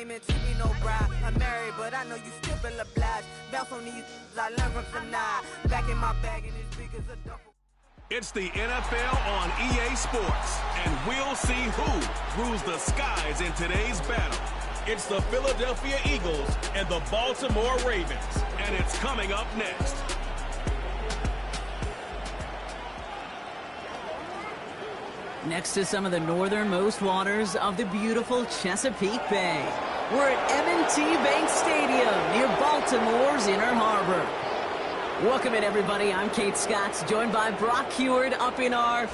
ain't meant to be no bride. I'm married, but I know you still feel obliged. Bounce on these, I learned from Sanaa. Back in my bag, and it's big as a duffel. It's the NFL on EA Sports, and we'll see who rules the skies in today's battle. It's the Philadelphia Eagles and the Baltimore Ravens, and it's coming up next. Next to some of the northernmost waters of the beautiful Chesapeake Bay, we're at M&T Bank Stadium near Baltimore's Inner Harbor. Welcome in, everybody. I'm Kate Scott, joined by Brock Heward up in our,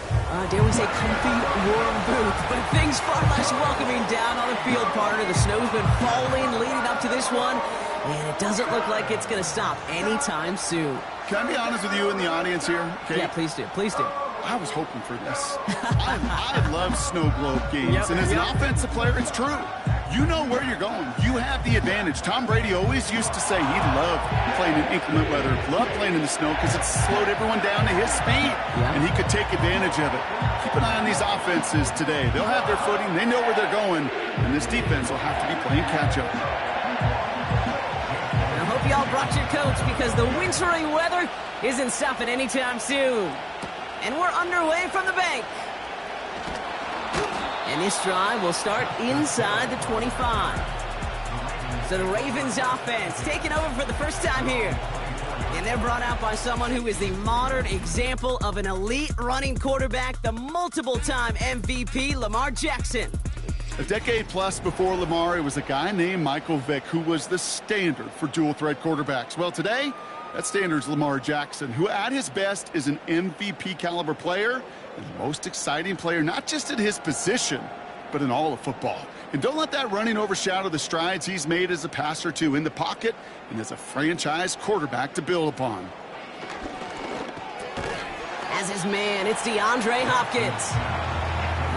dare we say, comfy, warm booth. But things far less welcoming down on the field, partner. The snow's been falling leading up to this one, and it doesn't look like it's going to stop anytime soon. Can I be honest with you in the audience here, Kate? Yeah, please do. Please do. I was hoping for this. I love snow globe games, and as an offensive player, it's true. You know where you're going. You have the advantage. Tom Brady always used to say he loved playing in inclement weather, loved playing in the snow because it slowed everyone down to his speed, and he could take advantage of it. Keep an eye on these offenses today. They'll have their footing. They know where they're going, and this defense will have to be playing catch-up. I hope y'all brought your coats because the wintry weather isn't stopping anytime soon. And we're underway from the bank. And this drive will start inside the 25. So the Ravens offense taking over for the first time here. And they're brought out by someone who is the modern example of an elite running quarterback, the multiple-time MVP, Lamar Jackson. A decade plus before Lamar, it was a guy named Michael Vick who was the standard for dual-threat quarterbacks. Well, today, that standard is Lamar Jackson, who at his best is an MVP-caliber player and the most exciting player, not just at his position, but in all of football. And don't let that running overshadow the strides he's made as a passer, too, in the pocket and as a franchise quarterback to build upon. As his man, it's DeAndre Hopkins.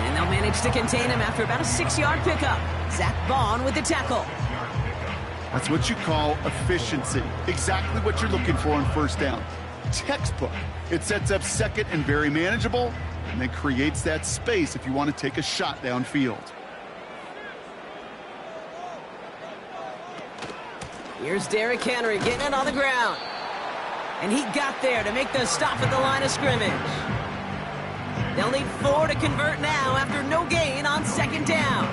And they'll manage to contain him after about a 6-yard pickup. Zach Bond with the tackle. That's what you call efficiency. Exactly what you're looking for on first down. Textbook. It sets up second and very manageable, and then creates that space if you want to take a shot downfield. Here's Derrick Henry getting it on the ground. And he got there to make the stop at the line of scrimmage. They'll need 4 to convert now after no gain on second down.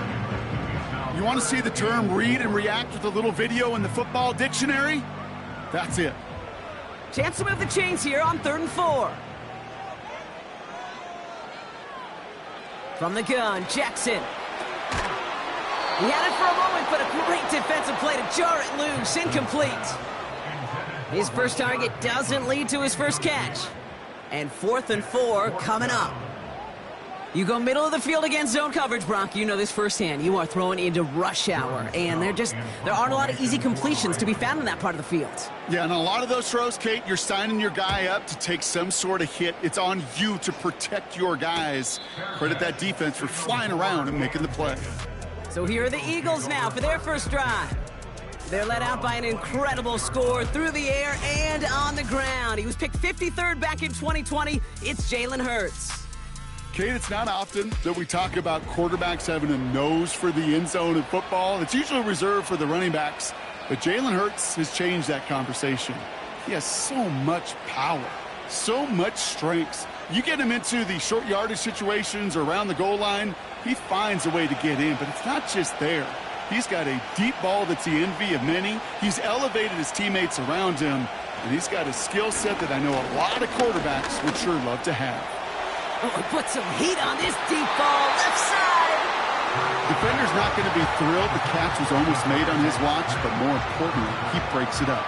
You want to see the term read and react with a little video in the football dictionary? That's it. Chance to move the chains here on 3rd and 4. From the gun, Jackson. He had it for a moment, but a great defensive play to jar it loose. Incomplete. His first target doesn't lead to his first catch. And 4th and 4 coming up. You go middle of the field against zone coverage, Brock. You know this firsthand. You are throwing into rush hour, and there aren't a lot of easy completions to be found in that part of the field. Yeah, and a lot of those throws, Kate, you're signing your guy up to take some sort of hit. It's on you to protect your guys. Credit that defense for flying around and making the play. So here are the Eagles now for their first drive. They're led out by an incredible score through the air and on the ground. He was picked 53rd back in 2020. It's Jalen Hurts. Kate, it's not often that we talk about quarterbacks having a nose for the end zone in football. It's usually reserved for the running backs. But Jalen Hurts has changed that conversation. He has so much power, so much strength. You get him into the short yardage situations or around the goal line, he finds a way to get in. But it's not just there. He's got a deep ball that's the envy of many. He's elevated his teammates around him. And he's got a skill set that I know a lot of quarterbacks would sure love to have. Oh, put some heat on this deep ball, left side. Defender's not going to be thrilled the catch was almost made on his watch, but more importantly, he breaks it up.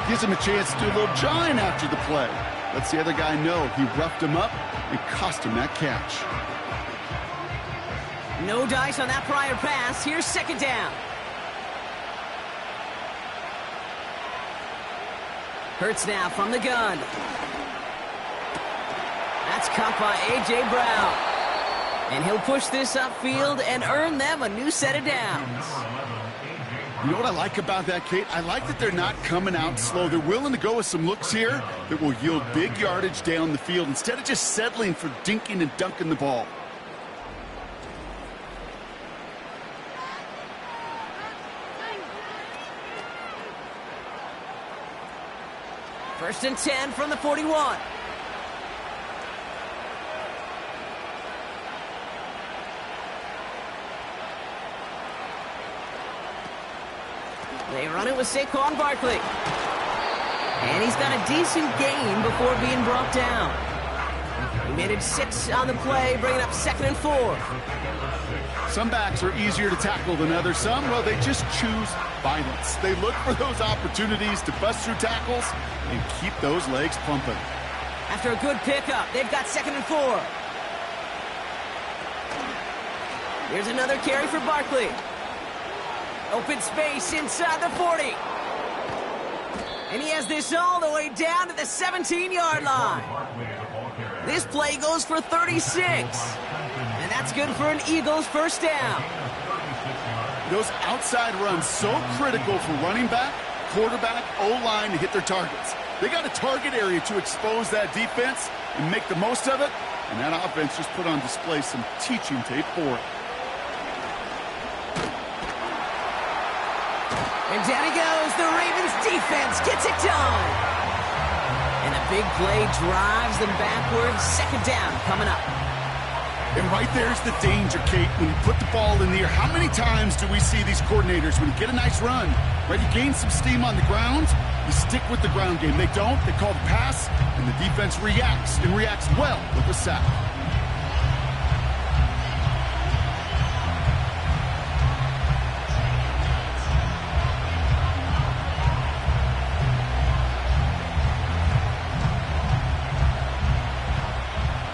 Gives him a chance to do a little jawing after the play. Lets the other guy know he roughed him up and cost him that catch. No dice on that prior pass. Here's second down. Hurts now from the gun. That's caught by A.J. Brown. And he'll push this upfield and earn them a new set of downs. You know what I like about that, Kate? I like that they're not coming out slow. They're willing to go with some looks here that will yield big yardage down the field instead of just settling for dinking and dunking the ball. First and 10 from the 41. They run it with Saquon Barkley. And he's got a decent gain before being brought down. He made it 6 on the play, bringing up 2nd and 4. Some backs are easier to tackle than others. Some, well, they just choose violence. They look for those opportunities to bust through tackles and keep those legs pumping. After a good pickup, they've got 2nd and 4. Here's another carry for Barkley. Open space inside the 40. And he has this all the way down to the 17-yard line. This play goes for 36. And that's good for an Eagles first down. Those outside runs so critical for running back, quarterback, O-line to hit their targets. They got a target area to expose that defense and make the most of it. And that offense just put on display some teaching tape for it. And down he goes. The Ravens defense gets it done. And a big play drives them backwards. 2nd down coming up. And right there's the danger, Kate, when you put the ball in the air. How many times do we see these coordinators, when you get a nice run, right, you gain some steam on the ground, you stick with the ground game. They don't. They call the pass, and the defense reacts, and reacts well with the sack.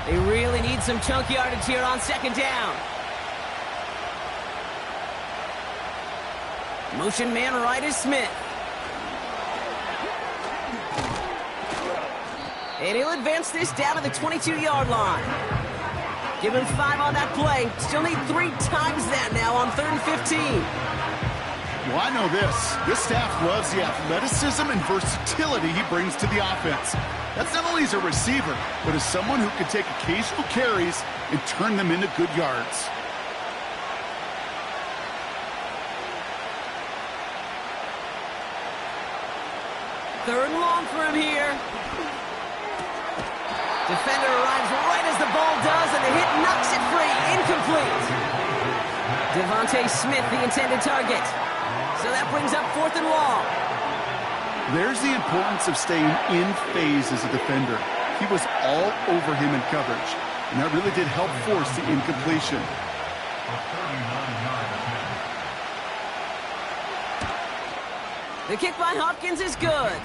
They really need some chunk yardage here on 2nd down. Motion man right is Smith. And he'll advance this down to the 22-yard line. Give him 5 on that play. Still need 3 times that now on 3rd and 15. Well, I know this. This staff loves the athleticism and versatility he brings to the offense. That's not only as a receiver, but as someone who can take occasional carries and turn them into good yards. Third and long for him here. Defender arrives right as the ball does, and the hit knocks it free. Incomplete. Devontae Smith, the intended target. So that brings up 4th and long. There's the importance of staying in phase as a defender. He was all over him in coverage, and that really did help force the incompletion. The kick by Hopkins is good,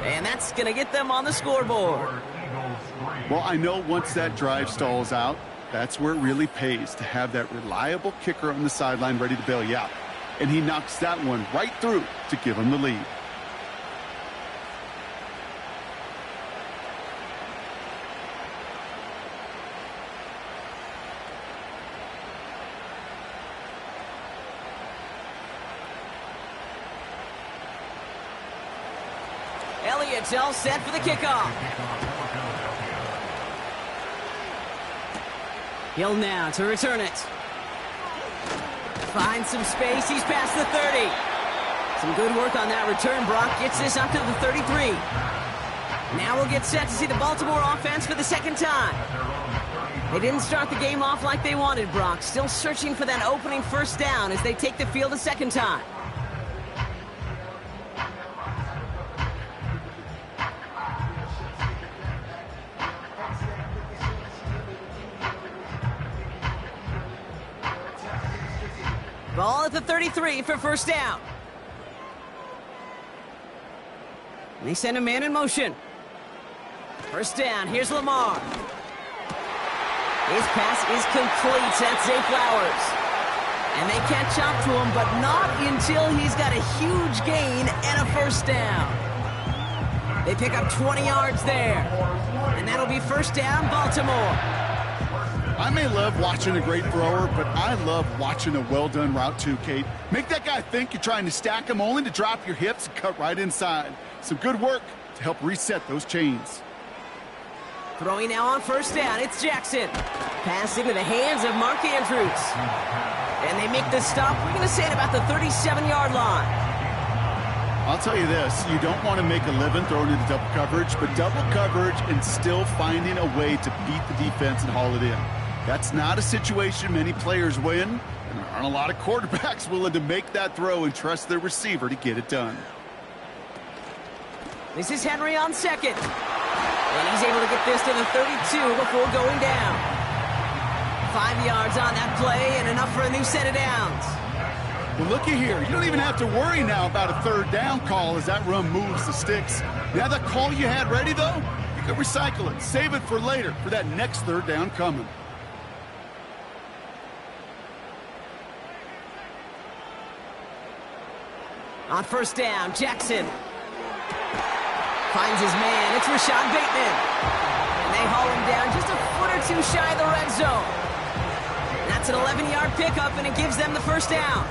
and that's going to get them on the scoreboard. Well, I know once that drive stalls out, that's where it really pays to have that reliable kicker on the sideline ready to bail you out. And he knocks that one right through to give him the lead. Elliott's all set for the kickoff. Hill now to return it. Finds some space. He's past the 30. Some good work on that return. Brock gets this up to the 33. Now we'll get set to see the Baltimore offense for the 2nd time. They didn't start the game off like they wanted, Brock. Still searching for that opening 1st down as they take the field a 2nd time. Ball at the 33 for 1st down. And they send a man in motion. 1st down, here's Lamar. His pass is complete. That's Zay Flowers. And they catch up to him, but not until he's got a huge gain and a 1st down. They pick up 20 yards there. And that'll be 1st down, Baltimore. I may love watching a great thrower, but I love watching a well-done route too, Kate. Make that guy think you're trying to stack him only to drop your hips and cut right inside. Some good work to help reset those chains. Throwing now on 1st down, it's Jackson. Pass into the hands of Mark Andrews. And they make the stop, we're going to say, at about the 37-yard line. I'll tell you this, you don't want to make a living throwing into double coverage, but double coverage and still finding a way to beat the defense and haul it in. That's not a situation many players win, and there aren't a lot of quarterbacks willing to make that throw and trust their receiver to get it done. This is Henry on second. And he's able to get this to the 32 before going down. 5 yards on that play and enough for a new set of downs. Well, looky here. You don't even have to worry now about a third down call as that run moves the sticks. Now that call you had ready, though, you can recycle it. Save it for later for that next third down coming. On first down, Jackson finds his man. It's Rashad Bateman. And they haul him down just a foot or two shy of the red zone. That's an 11-yard pickup, and it gives them the first down.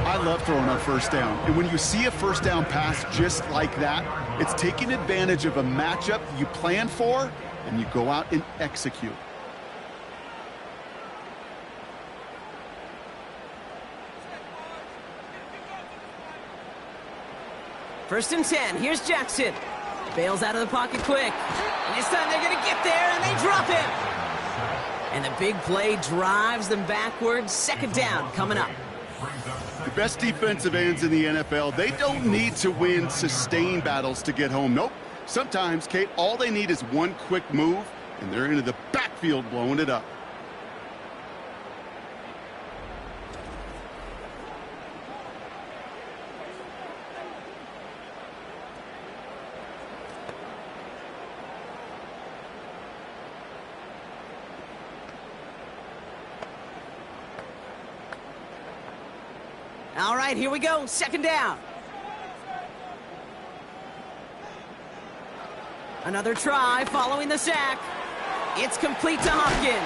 I love throwing on first down. And when you see a first down pass just like that, it's taking advantage of a matchup you plan for, and you go out and execute. First and 10. Here's Jackson. Bails out of the pocket quick. And this time they're going to get there, and they drop him. And the big play drives them backwards. Second down coming up. The best defensive ends in the NFL, they don't need to win sustained battles to get home. Nope. Sometimes, Kate, all they need is one quick move, and they're into the backfield blowing it up. All right, here we go. Second down. Another try following the sack. It's complete to Hopkins.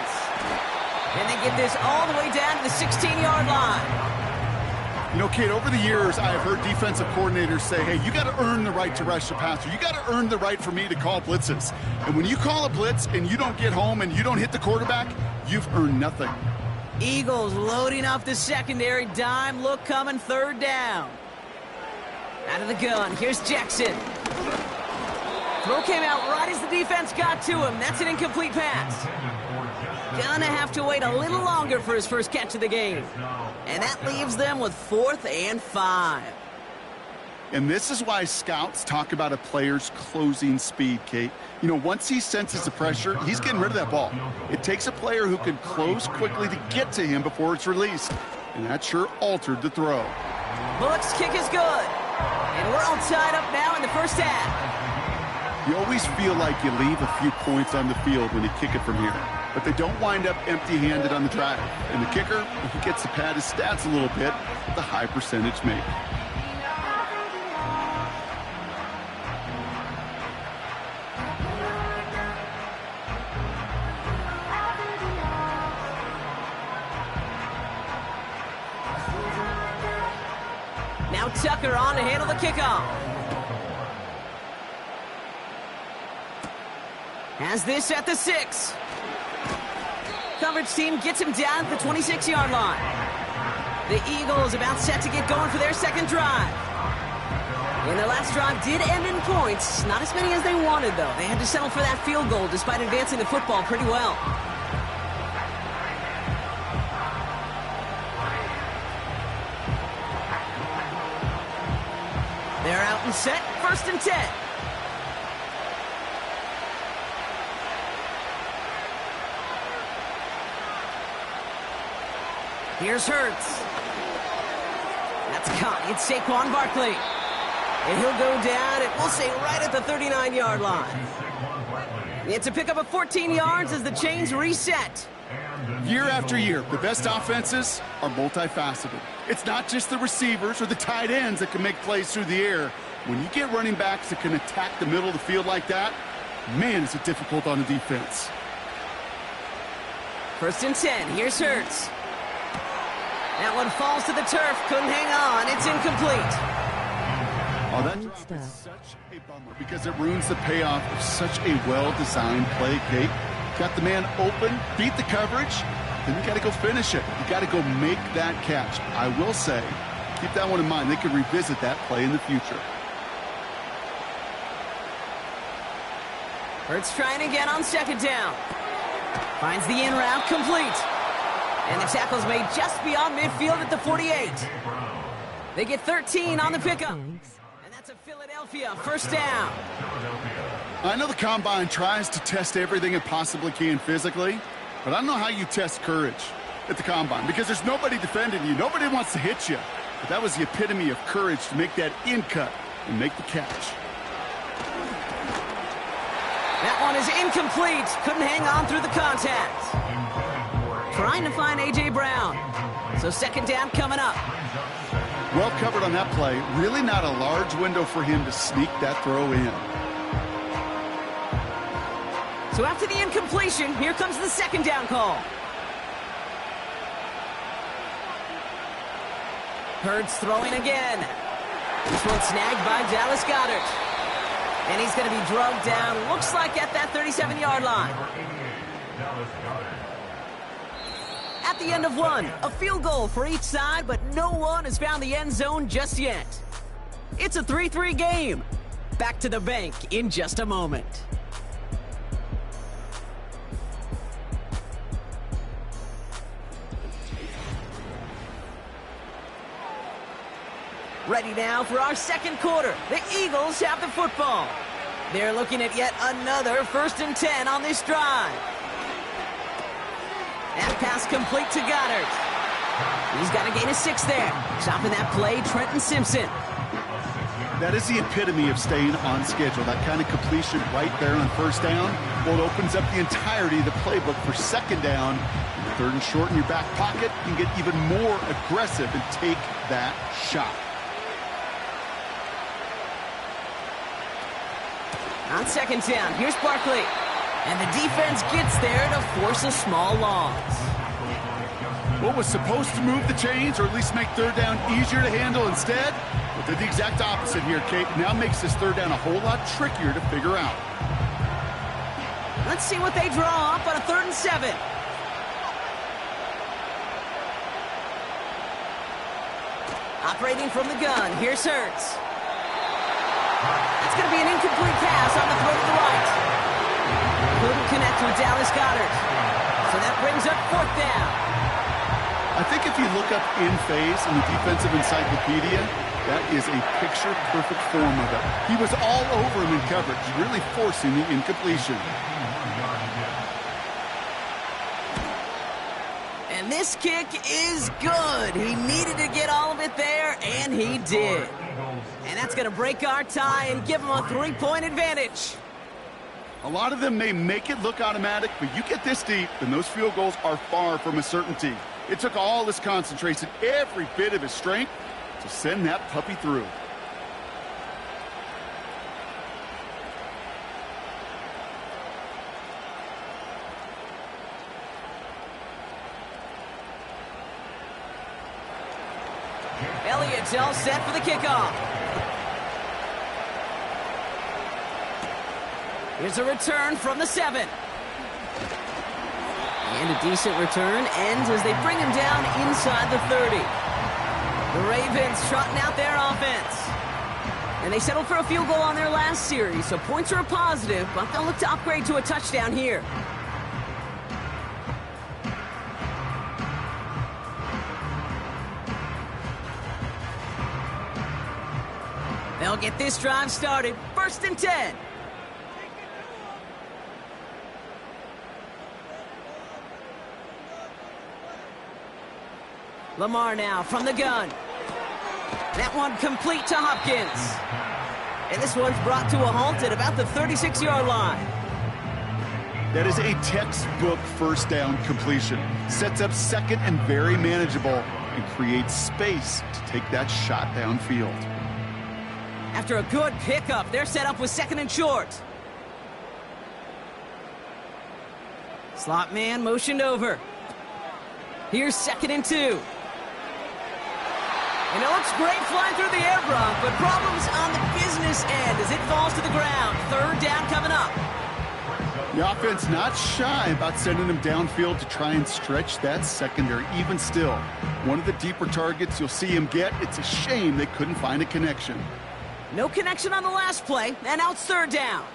And they get this all the way down to the 16-yard line. You know, Kate, over the years, I've heard defensive coordinators say, hey, you got to earn the right to rush the passer. You got to earn the right for me to call blitzes. And when you call a blitz and you don't get home and you don't hit the quarterback, you've earned nothing. Eagles loading up the secondary. Dime look coming, third down. Out of the gun, here's Jackson. Throw came out right as the defense got to him. That's an incomplete pass. Gonna have to wait a little longer for his first catch of the game. And that leaves them with 4th and 5. And this is why scouts talk about a player's closing speed, Kate. You know, once he senses the pressure, he's getting rid of that ball. It takes a player who can close quickly to get to him before it's released. And that sure altered the throw. Bullock's kick is good. And we're all tied up now in the first half. You always feel like you leave a few points on the field when you kick it from here. But they don't wind up empty-handed on the drive. And the kicker, he gets to pad his stats a little bit with a high percentage make. Now Tucker on to handle the kickoff. Has this at the 6. Coverage team gets him down at the 26-yard line. The Eagles about set to get going for their second drive. And their last drive did end in points. Not as many as they wanted, though. They had to settle for that field goal despite advancing the football pretty well. They're out and set, first and 10. Here's Hurts. That's caught. It's Saquon Barkley. And he'll go down, and we'll say right at the 39-yard line. It's a pickup of 14 yards as the chains reset. Year after year, the best offenses are multifaceted. It's not just the receivers or the tight ends that can make plays through the air. When you get running backs that can attack the middle of the field like that, man, is it difficult on the defense. First and 10. Here's Hurts. That one falls to the turf. Couldn't hang on. It's incomplete. Oh, that drop is such a bummer because it ruins the payoff of such a well-designed play, Kate. Got the man open, beat the coverage, then you got to go finish it. You got to go make that catch. I will say, keep that one in mind. They could revisit that play in the future. Hurts trying again on second down. Finds the in route complete. And the tackle's made just beyond midfield at the 48. They get 13 on the pickup. And that's a Philadelphia first down. I know the Combine tries to test everything it possibly can physically, but I don't know how you test courage at the Combine because there's nobody defending you. Nobody wants to hit you. But that was the epitome of courage to make that in cut and make the catch. That one is incomplete. Couldn't hang on through the contact. Trying to find A.J. Brown. So second down coming up. Well covered on that play. Really not a large window for him to sneak that throw in. So after the incompletion, here comes the second down call. Hurts throwing again. This one snagged by Dallas Goedert. And he's going to be drugged down, looks like at that 37-yard line. At the end of one, a field goal for each side, but no one has found the end zone just yet. It's a 3-3 game. Back to the bank in just a moment. Ready now for our second quarter. The Eagles have the football. They're looking at yet another 1st and 10 on this drive. That pass complete to Goedert. He's got to gain a 6 there. Stopping that play, Trenton Simpson. That is the epitome of staying on schedule. That kind of completion right there on first down. Well, it opens up the entirety of the playbook for second down. 3rd and short in your back pocket. You can get even more aggressive and take that shot. On second down, here's Barkley. And the defense gets there to force a small loss. What was supposed to move the chains, or at least make third down easier to handle instead? Well, did the exact opposite here, Kate. Now makes this third down a whole lot trickier to figure out. Let's see what they draw up on a 3rd and 7. Operating from the gun, here's Hurts. It's going to be an incomplete pass on the throw to the right. Couldn't connect with Dallas Goedert. So that brings up 4th down. I think if you look up in phase in the defensive encyclopedia, that is a picture-perfect form of it. He was all over him in coverage, really forcing the incompletion. And this kick is good. He needed to get all of it there, and he did. And that's going to break our tie and give him a 3-point advantage. A lot of them may make it look automatic, but you get this deep, and those field goals are far from a certainty. It took all his concentration, every bit of his strength, to send that puppy through. Elliott's all set for the kickoff. Here's a return from the 7. And a decent return ends as they bring him down inside the 30. The Ravens trotting out their offense. And they settled for a field goal on their last series, so points are a positive, but they'll look to upgrade to a touchdown here. They'll get this drive started. 1st and 10. Lamar now from the gun. That one complete to Hopkins. And this one's brought to a halt at about the 36-yard line. That is a textbook first down completion. Sets up second and very manageable and creates space to take that shot downfield. After a good pickup, they're set up with 2nd and short. Slot man motioned over. Here's 2nd and 2. And it looks great flying through the air, Bronk, but problems on the business end as it falls to the ground. 3rd down coming up. The offense not shy about sending them downfield to try and stretch that secondary. Even still, one of the deeper targets you'll see him get. It's a shame they couldn't find a connection. No connection on the last play, and now it's 3rd down.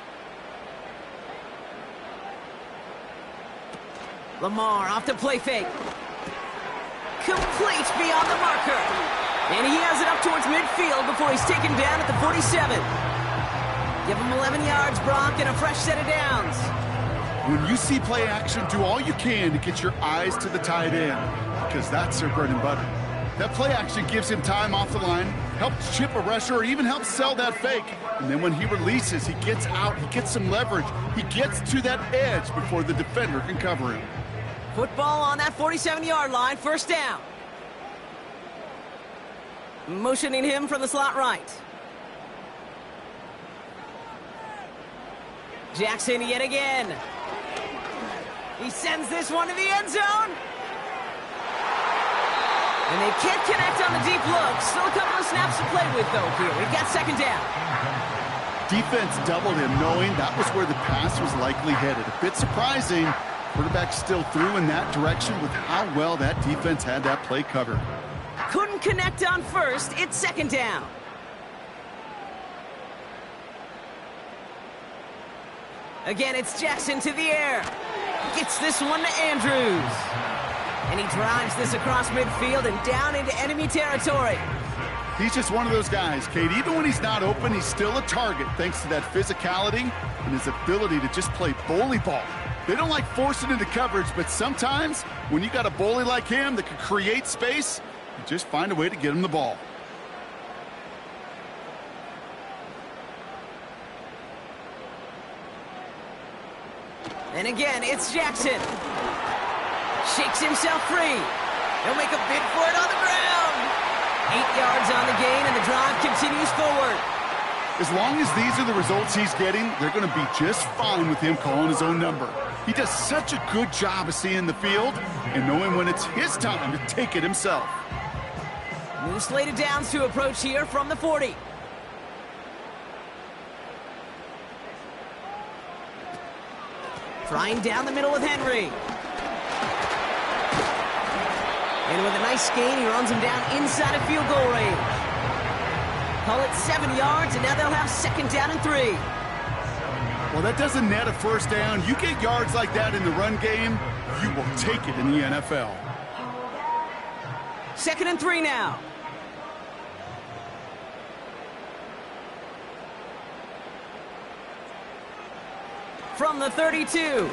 Lamar off the play fake. Complete beyond the marker. And he has it up towards midfield before he's taken down at the 47. Give him 11 yards, Brock, and a fresh set of downs. When you see play action, do all you can to get your eyes to the tight end, because that's their bread and butter. That play action gives him time off the line, helps chip a rusher, or even helps sell that fake. And then when he releases, he gets out, he gets some leverage. He gets to that edge before the defender can cover him. Football on that 47-yard line, first down. Motioning him from the slot right. Jackson yet again. He sends this one to the end zone. And they can't connect on the deep look. Still a couple of snaps to play with, though, here. We've got second down. Defense doubled him, knowing that was where the pass was likely headed. A bit surprising. Quarterback still threw in that direction with how well that defense had that play covered. Couldn't connect on first. It's second down. Again, it's Jackson to the air. Gets this one to Andrews. And he drives this across midfield and down into enemy territory. He's just one of those guys, Kate. Even when he's not open, he's still a target thanks to that physicality and his ability to just play bully ball. They don't like forcing into coverage, but sometimes when you got a bully like him that can create space, you just find a way to get him the ball. And again, it's Jackson. Shakes himself free. He'll make a bid for it on the ground. 8 yards on the gain, and the drive continues forward. As long as these are the results he's getting, they're going to be just fine with him calling his own number. He does such a good job of seeing the field and knowing when it's his time to take it himself. New slate of downs to approach here from the 40. Trying down the middle with Henry. And with a nice gain, he runs him down inside of field goal range. Call it 7 yards, and now they'll have second down and 3. Well, that doesn't net a first down. You get yards like that in the run game, you will take it in the NFL. Second and 3 now. From the 32.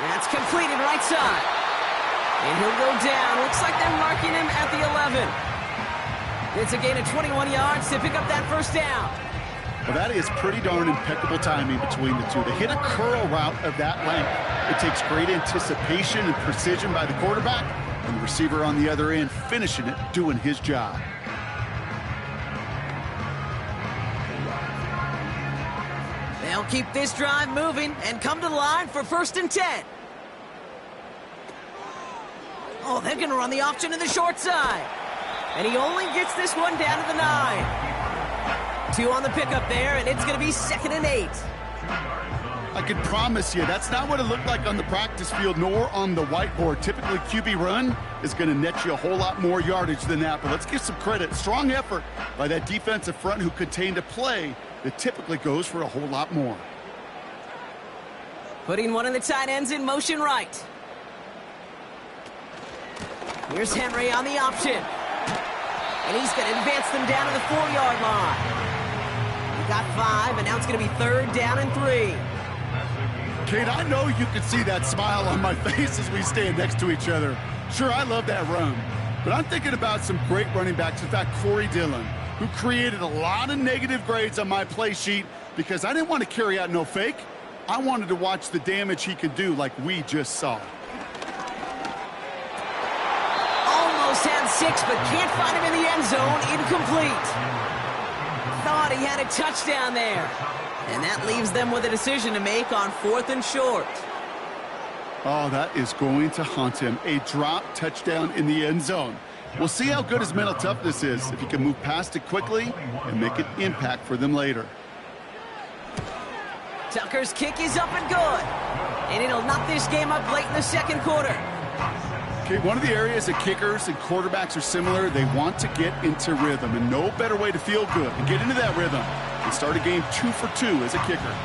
That's completed right side. And he'll go down. Looks like they're marking him at the 11. It's a gain of 21 yards to pick up that first down. Well, that is pretty darn impeccable timing between the two. To hit a curl route of that length, it takes great anticipation and precision by the quarterback, and the receiver on the other end finishing it, doing his job. They'll keep this drive moving and come to the line for first and 10. Oh, they're going to run the option to the short side. And he only gets this one down to the 9. 2 on the pickup there, and it's going to be second and 8. I can promise you, that's not what it looked like on the practice field nor on the whiteboard. Typically, QB run is going to net you a whole lot more yardage than that. But let's give some credit. Strong effort by that defensive front who contained a play that typically goes for a whole lot more. Putting one of the tight ends in motion right. Here's Henry on the option. And he's going to advance them down to the 4-yard line. He got 5, and now it's going to be third down and 3. Kate, I know you can see that smile on my face as we stand next to each other. Sure, I love that run. But I'm thinking about some great running backs. In fact, Corey Dillon, who created a lot of negative grades on my play sheet because I didn't want to carry out no fake. I wanted to watch the damage he could do like we just saw. Almost had 6, but can't find him in the end zone. Incomplete. Thought he had a touchdown there. And that leaves them with a decision to make on 4th and short. Oh, that is going to haunt him. A drop touchdown in the end zone. We'll see how good his mental toughness is, if he can move past it quickly and make an impact for them later. Tucker's kick is up and good. And it'll knock this game up late in the second quarter. Okay, one of the areas that kickers and quarterbacks are similar, they want to get into rhythm. And no better way to feel good and get into that rhythm and start a game 2 for 2 as a kicker.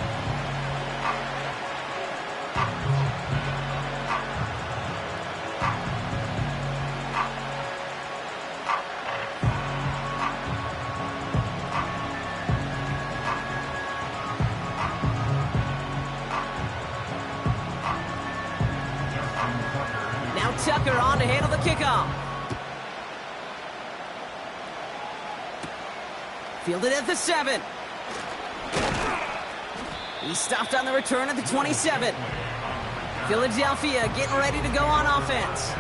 kicker on to handle the kickoff. Fielded at the 7. He stopped on the return at the 27. Philadelphia getting ready to go on offense.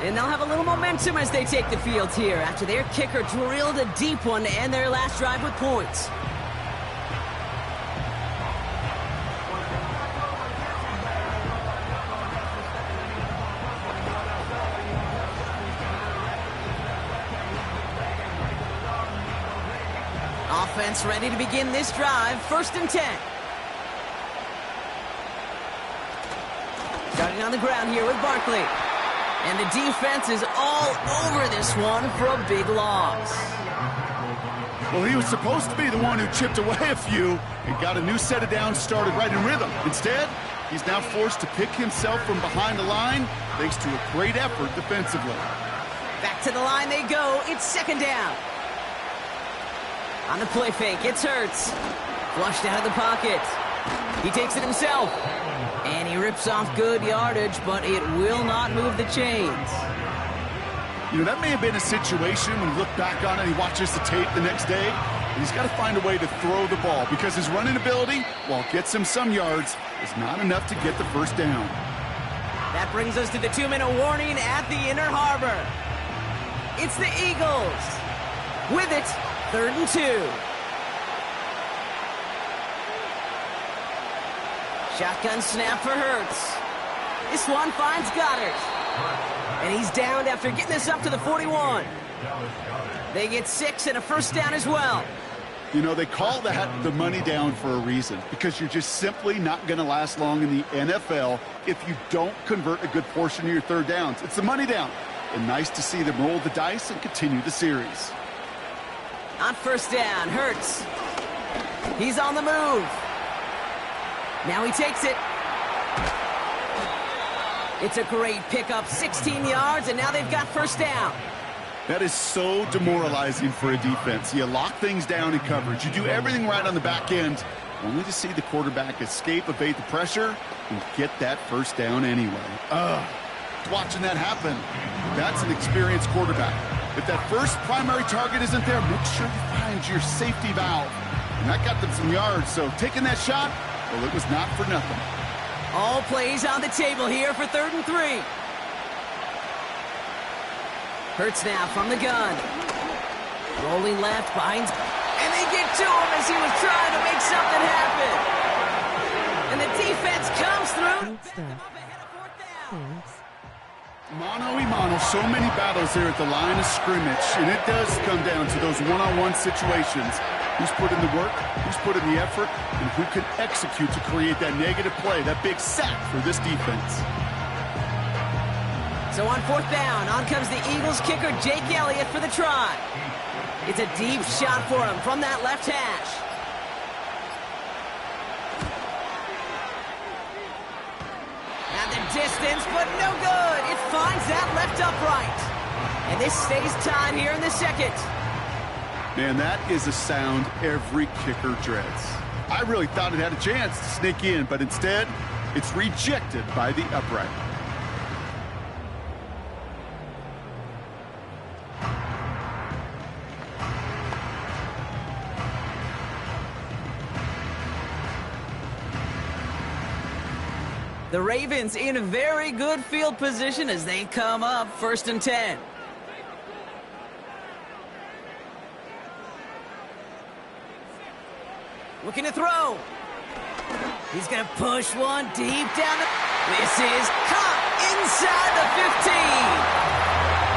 And they'll have a little momentum as they take the field here after their kicker drilled a deep one to end their last drive with points. Offense ready to begin this drive. 1st and 10. Starting on the ground here with Barkley. And the defense is all over this one for a big loss. Well, he was supposed to be the one who chipped away a few and got a new set of downs started right in rhythm. Instead, he's now forced to pick himself from behind the line thanks to a great effort defensively. Back to the line they go. It's 2nd down. On the play fake, it's Hurts. Flushed out of the pocket. He takes it himself. And he rips off good yardage, but it will not move the chains. You know, that may have been a situation when you look back on it, he watches the tape the next day, and he's got to find a way to throw the ball because his running ability, while it gets him some yards, is not enough to get the 1st down. That brings us to the 2-minute warning at the Inner Harbor. It's the Eagles. With it, 3rd and 2. Shotgun snap for Hurts. This one finds Goddard. And he's downed after getting this up to the 41. They get 6 and a 1st down as well. You know, they call that the money down for a reason because you're just simply not going to last long in the NFL if you don't convert a good portion of your 3rd downs. It's the money down. And nice to see them roll the dice and continue the series. On 1st down, Hurts. He's on the move. Now he takes it. It's a great pickup, 16 yards, and now they've got 1st down. That is so demoralizing for a defense. You lock things down in coverage. You do everything right on the back end, only to see the quarterback escape, evade the pressure, and get that 1st down anyway. Watching that happen, that's an experienced quarterback. If that first primary target isn't there, make sure you find your safety valve. And that got them some yards, so taking that shot, well, it was not for nothing. All plays on the table here for 3rd and 3. Hurts now from the gun. Rolling left, behind, and they get to him as he was trying to make something happen. And the defense comes through. Mano-a-mano, so many battles there at the line of scrimmage, and it does come down to those one-on-one situations. Who's put in the work, who's put in the effort, and who can execute to create that negative play, that big sack for this defense. So on 4th down, on comes the Eagles kicker, Jake Elliott, for the try. It's a deep shot for him from that left hash. At the distance, but no good. It finds that left upright. And this stays tied here in the 2nd. Man, that is a sound every kicker dreads. I really thought it had a chance to sneak in, but instead, it's rejected by the upright. The Ravens in a very good field position as they come up 1st and 10. Looking to throw. He's going to push one deep down the... This is caught inside the 15.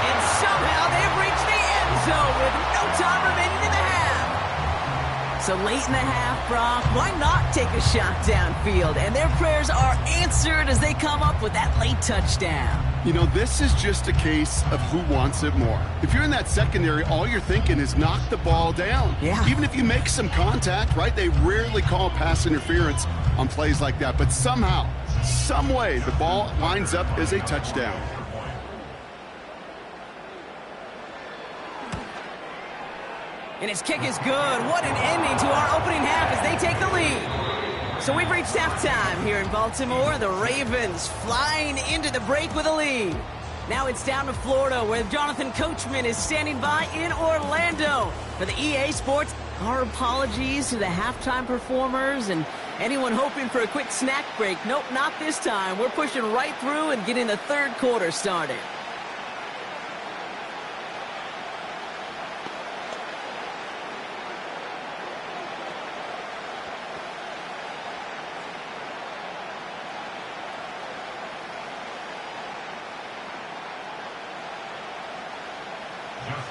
And somehow they've reached the end zone with no time remaining in the half. So late in the half, Brock, why not take a shot downfield? And their prayers are answered as they come up with that late touchdown. You know, this is just a case of who wants it more. If you're in that secondary, all you're thinking is knock the ball down. Yeah. Even if you make some contact, right? They rarely call pass interference on plays like that. But somehow, some way, the ball winds up as a touchdown. And his kick is good. What an ending to our opening half as they take the lead. So we've reached halftime here in Baltimore. The Ravens flying into the break with a lead. Now it's down to Florida, where Jonathan Coachman is standing by in Orlando for the EA Sports. Our apologies to the halftime performers and anyone hoping for a quick snack break. Nope, not this time. We're pushing right through and getting the third quarter started.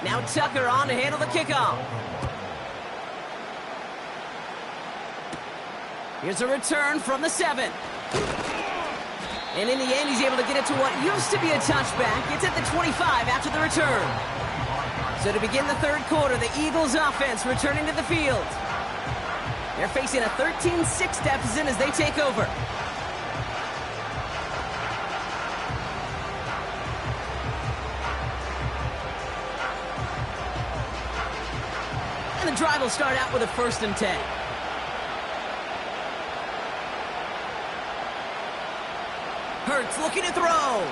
Now Tucker on to handle the kickoff. Here's a return from the 7. And in the end, he's able to get it to what used to be a touchback. It's at the 25 after the return. So to begin the third quarter, the Eagles offense returning to the field. They're facing a 13-6 deficit as they take over. And the drive will start out with a 1st and 10. Hurts looking to throw.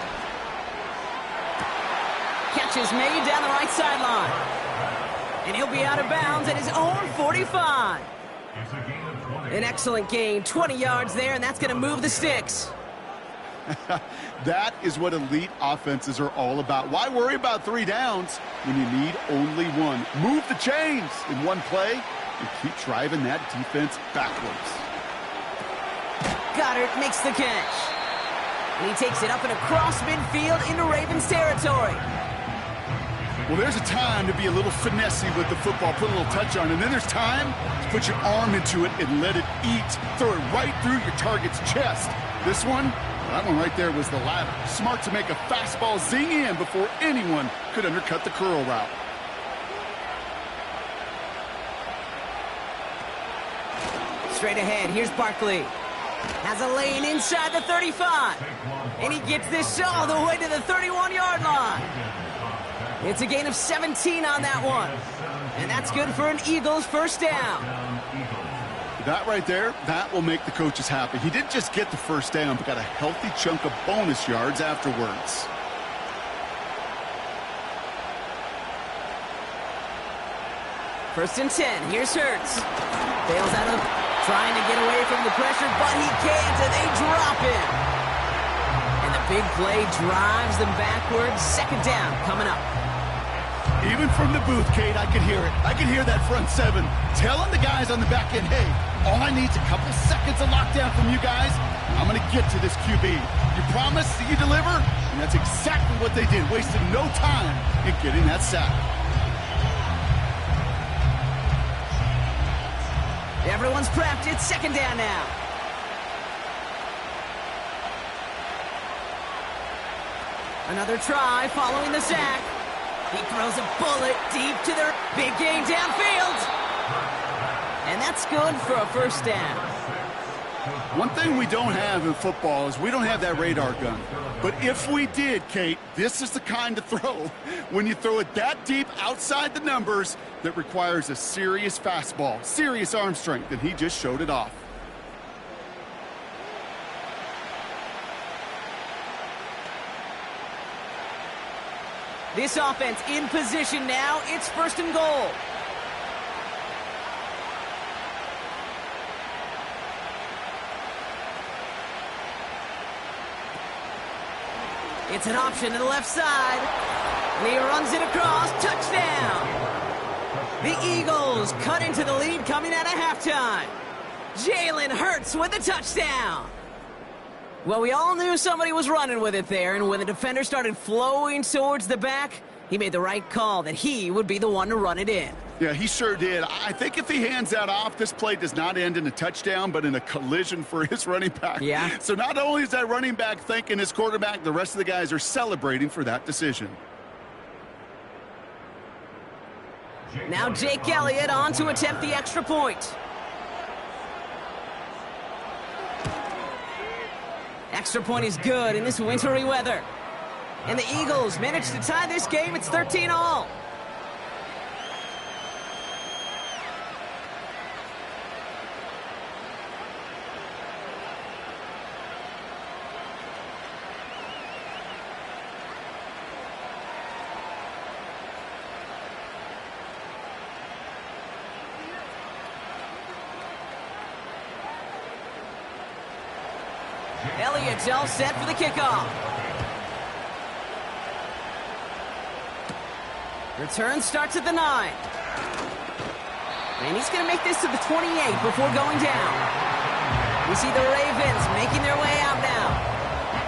Catch is made down the right sideline. And he'll be out of bounds at his own 45. An excellent gain, 20 yards there, and that's going to move the sticks. That is what elite offenses are all about. Why worry about 3 downs when you need only 1? Move the chains in one play and keep driving that defense backwards. Goddard makes the catch. And he takes it up and across midfield into Ravens territory. Well, there's a time to be a little finessey with the football, put a little touch on, and then there's time to put your arm into it and let it eat. Throw it right through your target's chest. This one, that one right there was the latter. Smart to make a fastball zing in before anyone could undercut the curl route. Straight ahead, here's Barkley. Has a lane inside the 35. And he gets this all the way to the 31-yard line. It's a gain of 17 on that one. And that's good for an Eagles first down. That right there, that will make the coaches happy. He didn't just get the first down, but got a healthy chunk of bonus yards afterwards. First and 10, here's Hurts. Bails out of trying to get away from the pressure, but he can't, and they drop him. And the big play drives them backwards. Second down coming up. Even from the booth, Kate, I could hear it. I could hear that front 7 telling the guys on the back end, hey, all I need is a couple seconds of lockdown from you guys. I'm going to get to this QB. You promise that you deliver? And that's exactly what they did. Wasted no time in getting that sack. Everyone's prepped. It's second down now. Another try following the sack. He throws a bullet deep to their big gain downfield. And that's good for a first down. One thing we don't have in football is we don't have that radar gun. But if we did, Kate, this is the kind of throw, when you throw it that deep outside the numbers, that requires a serious fastball, serious arm strength, and he just showed it off. This offense in position now. It's first and goal. It's an option to the left side. And he runs it across. Touchdown. The Eagles cut into the lead coming out of halftime. Jalen Hurts with a touchdown. Well, we all knew somebody was running with it there, and when the defender started flowing towards the back, he made the right call that he would be the one to run it in. Yeah, he sure did. I think if he hands that off, this play does not end in a touchdown, but in a collision for his running back. Yeah. So not only is that running back thanking his quarterback, the rest of the guys are celebrating for that decision. Now Jake Elliott on to attempt the extra point. Extra point is good in this wintry weather. And the Eagles managed to tie this game. It's 13-all. Elliott's all set for the kickoff. Return starts at the 9. And he's going to make this to the 28 before going down. We see the Ravens making their way out now.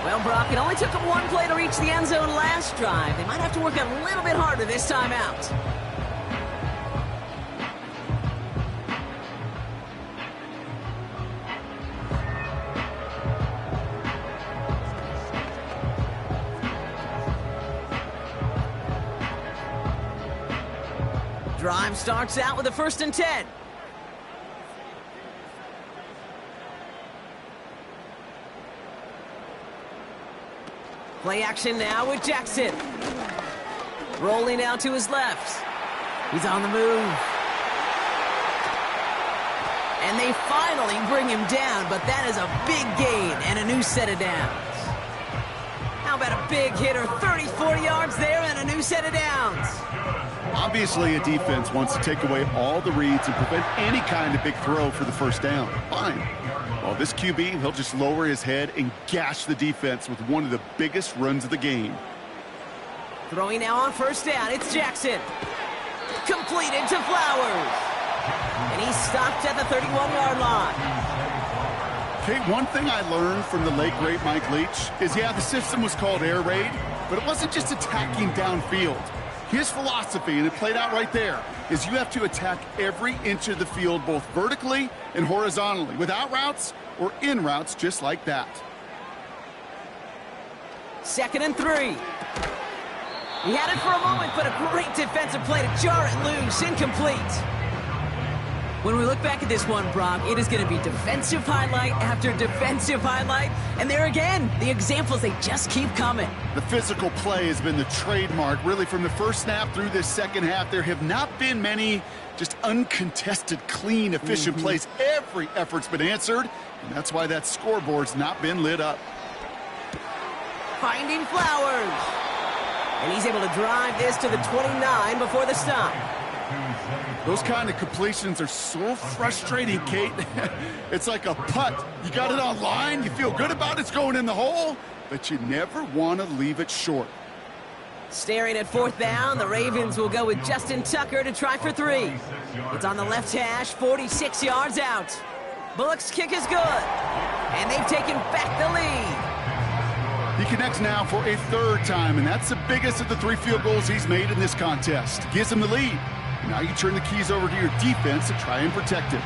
Well, Brock, it only took them one play to reach the end zone last drive. They might have to work a little bit harder this time out. Drive starts out with a 1st and 10. Play action now with Jackson. Rolling out to his left. He's on the move. And they finally bring him down, but that is a big gain and a new set of downs. How about a big hitter, 34 yards there and a new set of downs? Obviously, a defense wants to take away all the reads and prevent any kind of big throw for the 1st down. Fine. Well, this QB, he'll just lower his head and gash the defense with one of the biggest runs of the game. Throwing now on 1st down, it's Jackson. Completed to Flowers. And he's stopped at the 31-yard line. Okay, one thing I learned from the late, great Mike Leach is, yeah, the system was called air raid, but it wasn't just attacking downfield. His philosophy, and it played out right there, is you have to attack every inch of the field, both vertically and horizontally, without routes or in routes, just like that. 2nd and 3. He had it for a moment, but a great defensive play to jar it loose, incomplete. When we look back at this one, Brock, it is going to be defensive highlight after defensive highlight. And there again, the examples, they just keep coming. The physical play has been the trademark, really, from the 1st snap through this 2nd half. There have not been many just uncontested, clean, efficient plays. Every effort's been answered, and that's why that scoreboard's not been lit up. Finding Flowers. And he's able to drive this to the 29 before the stop. Those kind of completions are so frustrating, Kate. It's like a putt. You got it on line, you feel good about it's going in the hole, but you never want to leave it short. Staring at 4th down, the Ravens will go with Justin Tucker to try for 3. It's on the left hash, 46 yards out. Bullock's kick is good, and they've taken back the lead. He connects now for a 3rd time, and that's the biggest of the 3 field goals he's made in this contest. Gives him the lead. Now you turn the keys over to your defense to try and protect it.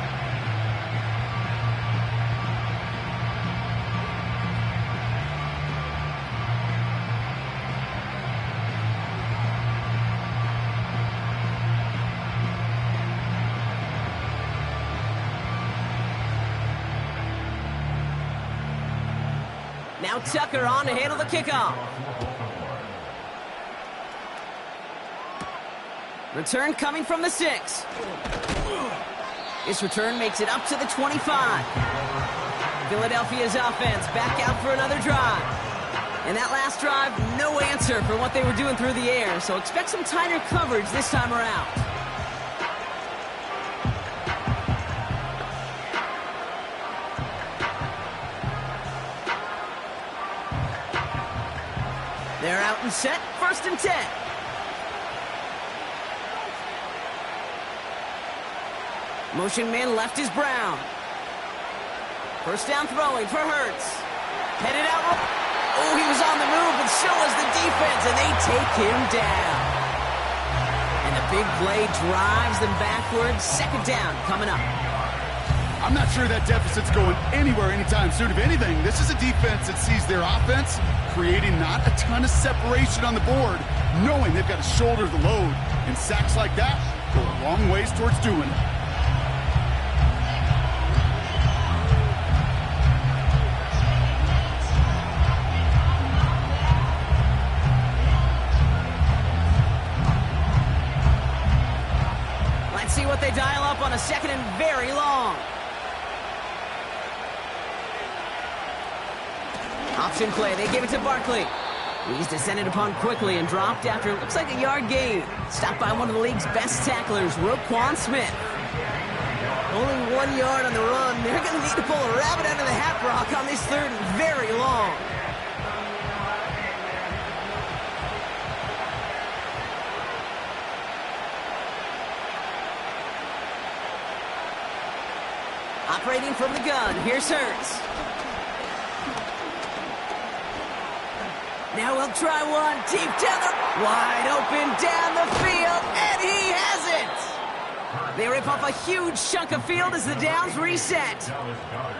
Now Tucker on to handle the kickoff. Return coming from the 6. This return makes it up to the 25. Philadelphia's offense back out for another drive. And that last drive, no answer for what they were doing through the air, so expect some tighter coverage this time around. They're out and set, 1st and 10. Motion man left is Brown. 1st down throwing for Hurts. Headed out. Oh, he was on the move, but so was the defense, and they take him down. And the big play drives them backwards. 2nd down coming up. I'm not sure that deficit's going anywhere anytime soon. If anything, this is a defense that sees their offense creating not a ton of separation on the board, knowing they've got to shoulder the load. And sacks like that go a long ways towards doing it. Let's see what they dial up on a 2nd and very long. Option play, they give it to Barkley. He's descended upon quickly and dropped after it looks like a yard gain. Stopped by one of the league's best tacklers, Roquan Smith. Only 1 yard on the run. They're going to need to pull a rabbit out of the hat, Brock, on this third and very long. Operating from the gun, here's Hurts. Now we'll try one deep down the... Wide open down the field, and he has it! They rip off a huge chunk of field as the downs reset.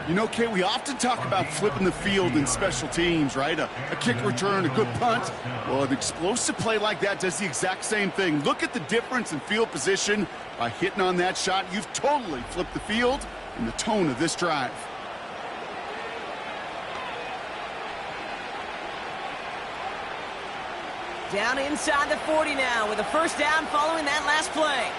You know, Kate, we often talk about flipping the field in special teams, right? A kick return, a good punt. Well, an explosive play like that does the exact same thing. Look at the difference in field position. By hitting on that shot, you've totally flipped the field and the tone of this drive. Down inside the 40 now with a first down following that last play.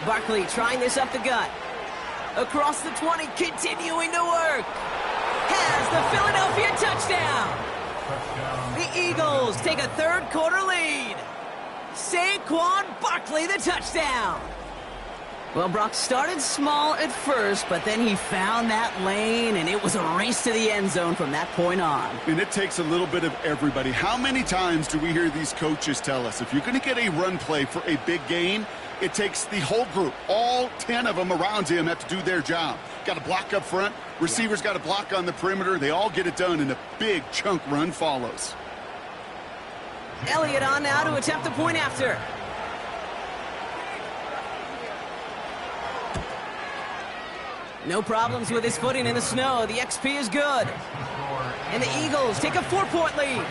Barkley trying this up the gut. Across the 20, continuing to work. Has the Philadelphia touchdown. The Eagles take a third-quarter lead. Saquon Barkley, the touchdown. Well, Brock started small at first, but then he found that lane, and it was a race to the end zone from that point on. And it takes a little bit of everybody. How many times do we hear these coaches tell us, if you're going to get a run play for a big gain, it takes the whole group, all 10 of them around him have to do their job. Got to block up front, receivers got to block on the perimeter. They all get it done, and a big chunk run follows. Elliott on now to attempt the point after. No problems with his footing in the snow. The XP is good. And the Eagles take a 4-point lead.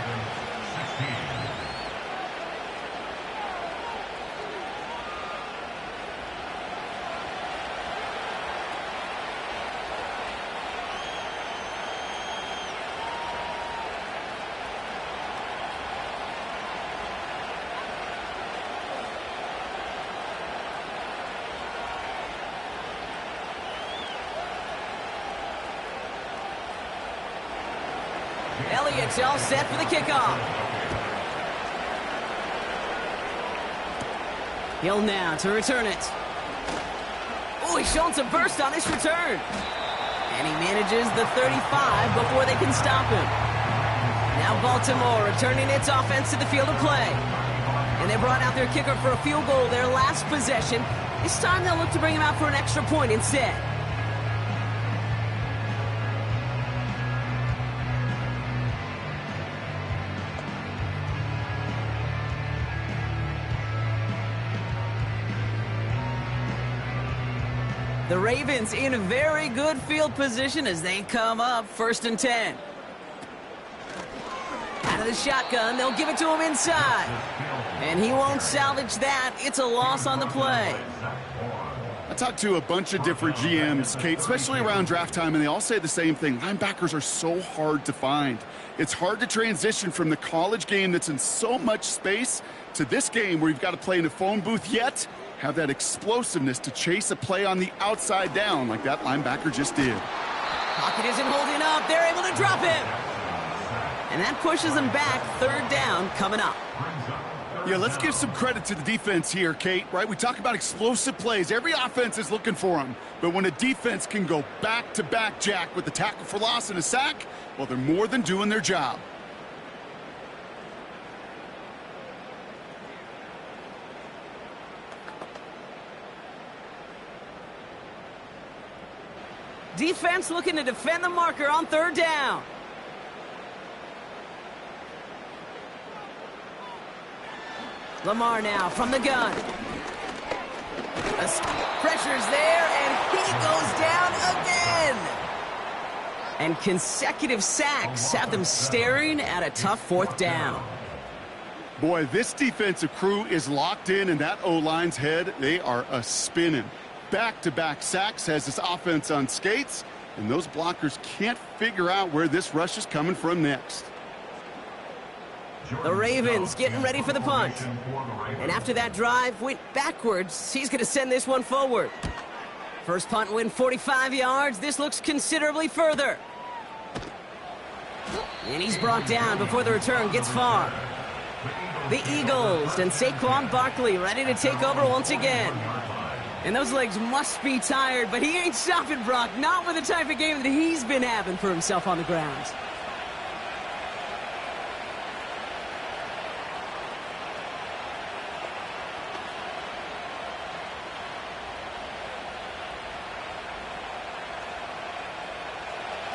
Elliott's all set for the kickoff. Hill now to return it. Oh, he's showing some burst on this return. And he manages the 35 before they can stop him. Now Baltimore returning its offense to the field of play. And they brought out their kicker for a field goal their last possession. This time they'll look to bring him out for an extra point instead. The Ravens in a very good field position as they come up 1st and 10. Out of the shotgun, they'll give it to him inside. And he won't salvage that. It's a loss on the play. I talked to a bunch of different GMs, Kate, especially around draft time, and they all say the same thing. Linebackers are so hard to find. It's hard to transition from the college game that's in so much space to this game where you've got to play in a phone booth, yet have that explosiveness to chase a play on the outside down like that linebacker just did. Pocket isn't holding up. They're able to drop him. And that pushes them back. 3rd down coming up. Yeah, let's give some credit to the defense here, Kate, right? We talk about explosive plays. Every offense is looking for them. But when a defense can go back-to-back, Jack, with a tackle for loss and a sack, well, they're more than doing their job. Defense looking to defend the marker on 3rd down. Lamar now from the gun. Pressure's there, and he goes down again. And consecutive sacks have them staring at a tough 4th down. Boy, this defensive crew is locked in, and that O-line's head, they are a-spinning. Back-to-back sacks has this offense on skates, and those blockers can't figure out where this rush is coming from next. The Ravens getting ready for the punt. And after that drive went backwards, he's going to send this one forward. First punt win 45 yards. This looks considerably further. And he's brought down before the return gets far. The Eagles and Saquon Barkley ready to take over once again. And those legs must be tired, but he ain't stopping, Brock. Not with the type of game that he's been having for himself on the ground.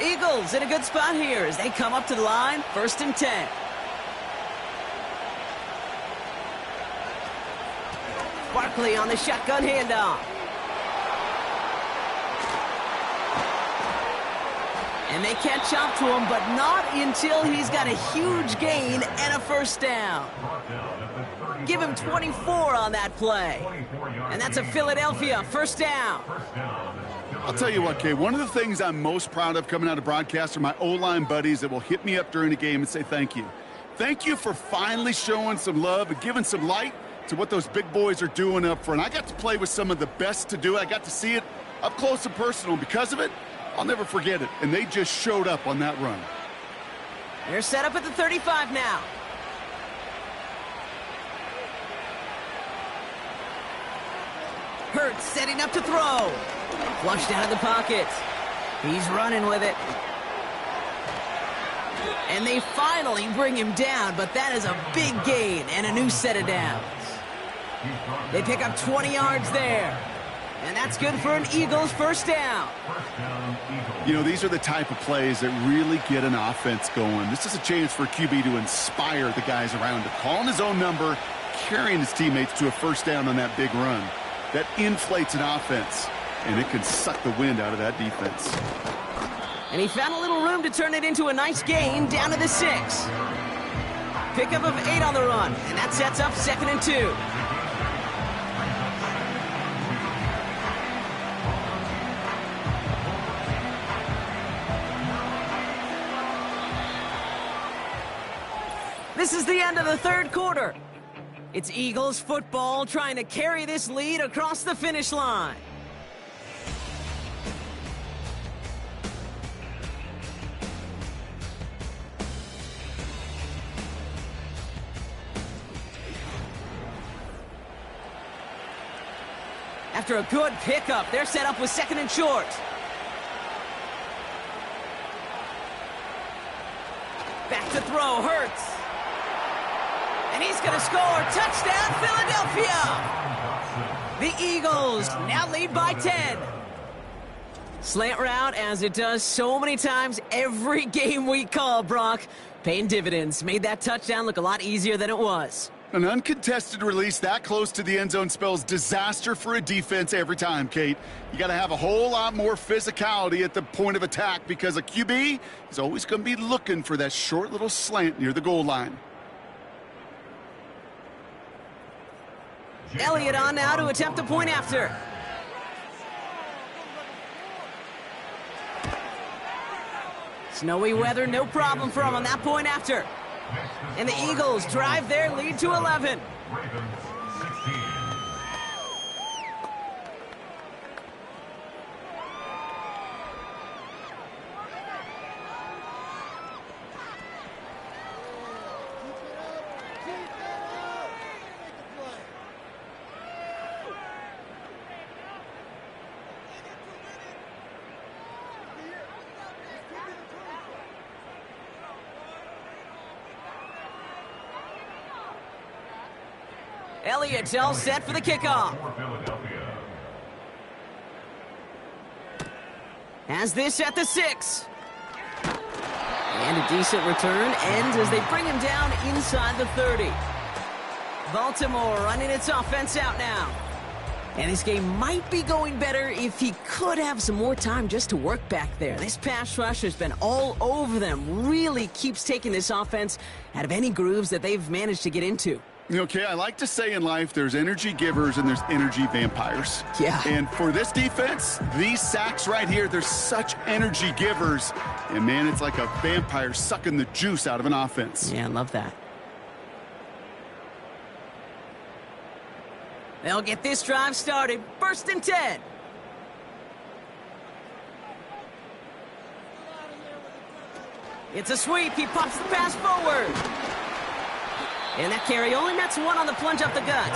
Eagles in a good spot here as they come up to the line, 1st and 10. Barkley on the shotgun handoff. And they catch up to him, but not until he's got a huge gain and a 1st down. Give him 24 on that play. And that's a Philadelphia 1st down. I'll tell you what, Kay, one of the things I'm most proud of coming out of broadcast are my O-line buddies that will hit me up during the game and say thank you. Thank you for finally showing some love and giving some light to what those big boys are doing up front. I got to play with some of the best to do it. I got to see it up close and personal. Because of it, I'll never forget it. And they just showed up on that run. They're set up at the 35 now. Hurts setting up to throw. Flushed out of the pocket. He's running with it. And they finally bring him down, but that is a big gain and a new set of downs. They pick up 20 yards there. And that's good for an Eagles 1st down. You know, these are the type of plays that really get an offense going. This is a chance for a QB to inspire the guys around him. Calling his own number, carrying his teammates to a 1st down on that big run. That inflates an offense, and it can suck the wind out of that defense. And he found a little room to turn it into a nice gain down to the 6. Pickup of 8 on the run, and that sets up 2nd and 2. This is the end of the 3rd quarter. It's Eagles football trying to carry this lead across the finish line. After a good pickup, they're set up with 2nd and short. Back to throw, Hurts. And he's going to score. Touchdown, Philadelphia! The Eagles now lead by 10. Slant route, as it does so many times every game we call, Brock. Paying dividends. Made that touchdown look a lot easier than it was. An uncontested release that close to the end zone spells disaster for a defense every time, Kate. You got to have a whole lot more physicality at the point of attack because a QB is always going to be looking for that short little slant near the goal line. Elliott on now to attempt a point after. Snowy weather, no problem for him on that point after. And the Eagles drive their lead to 11. Elliott's all set for the kickoff. Has this at the 6. And a decent return ends as they bring him down inside the 30. Baltimore running its offense out now. And this game might be going better if he could have some more time just to work back there. This pass rush has been all over them. Really keeps taking this offense out of any grooves that they've managed to get into. Okay, I like to say in life there's energy givers and there's energy vampires. Yeah. And for this defense, these sacks right here, they're such energy givers. And, man, it's like a vampire sucking the juice out of an offense. Yeah, I love that. They'll get this drive started. 1st and 10. It's a sweep. He pops the pass forward. And that carry only nets one on the plunge up the gut.